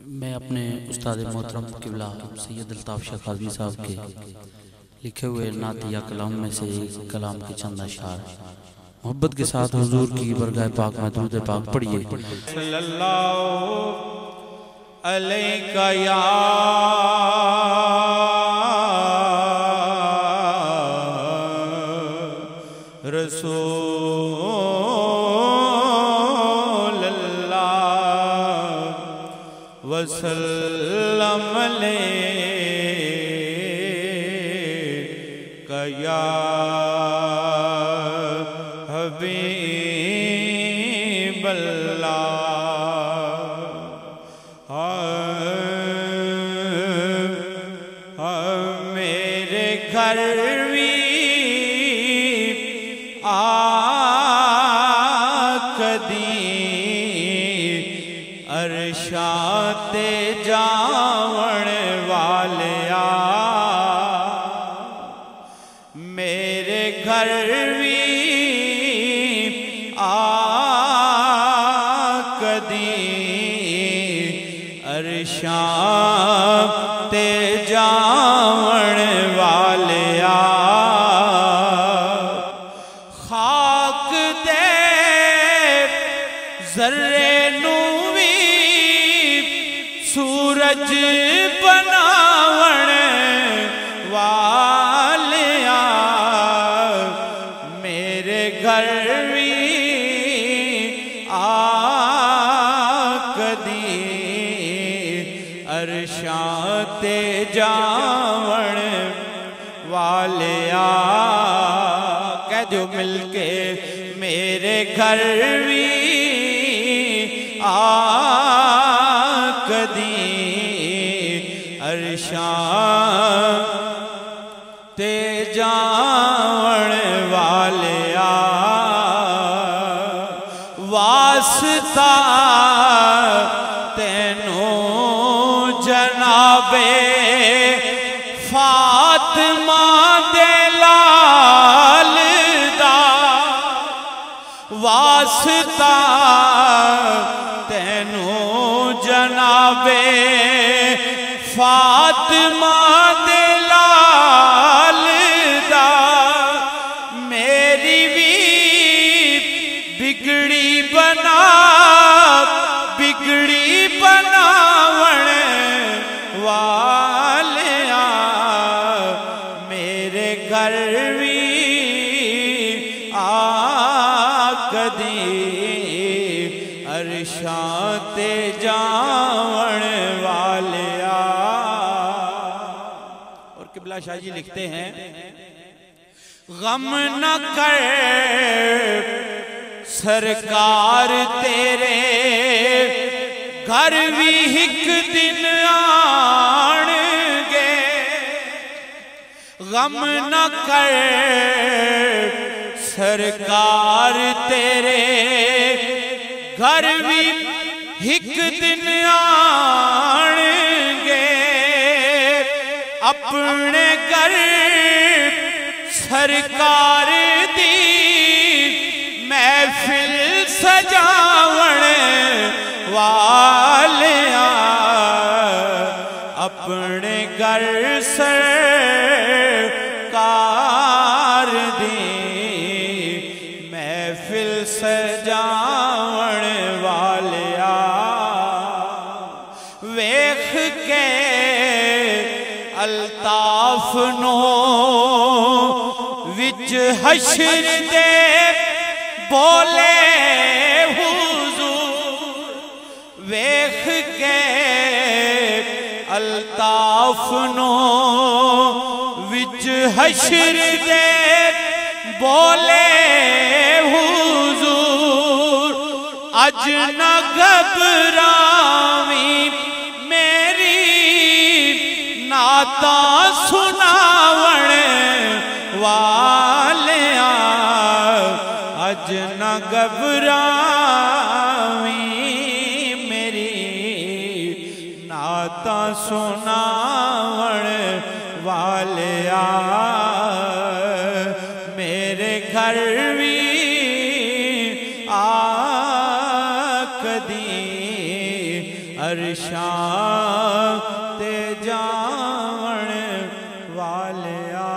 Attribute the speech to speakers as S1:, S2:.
S1: میں اپنے استاد محترم قبلہ سید الطاف شاہ قاضی صاحب کے لکھے ہوئے نعتیہ کلام میں سے ایک کلام کے چند اشعار محبت کے ساتھ حضور کی برگاہ پاک میں درود پاک پڑھیے۔
S2: صلی اللہ علیہ یا رسول اللہ وسلم علیہ یا حبیب اللہ۔ میرے گھر بھی عرشاں تے جاون والیا میرے گھر بھی کدی عرشاں تے جاون والیا خاک دے ذرے سورج بناون والیا میرے گھر بھی کدی عرشاں تے جاون والیا کہہ جو مل کے میرے گھر بھی کدی عرشاں تے جاون والیا واسطہ تینوں جنابے فاطمہ دے لال دا واسطہ تینوں جنابے فاطمہ دے لال دا میری بھی بگڑی بناون والیا میرے گھر بھی کدی عرشاں تے جاون والیا۔ اور قبلہ شاہ جی لکھتے ہیں غم نہ کر سرکار تیرے گھر بھی ایک دن آن گے غم نہ کر سرکار تیرے گھر بھی ایک دن آن گے اپنے گھر سرکار دی محفل سجاون والیا اپنے گھر سرکار دی محفل سجاون والیا ویکھ کے الطاف نو وچ حشر دے بولے حضور ویکھ کے الطاف نو وچ حشر دے بولے حضور اج نہ گھبراویں میری نعتاں سناون والیا اج نہ گھبراویں میری نعتاں سناون والیا میرے گھر بھی عرشاں تے جاون والیا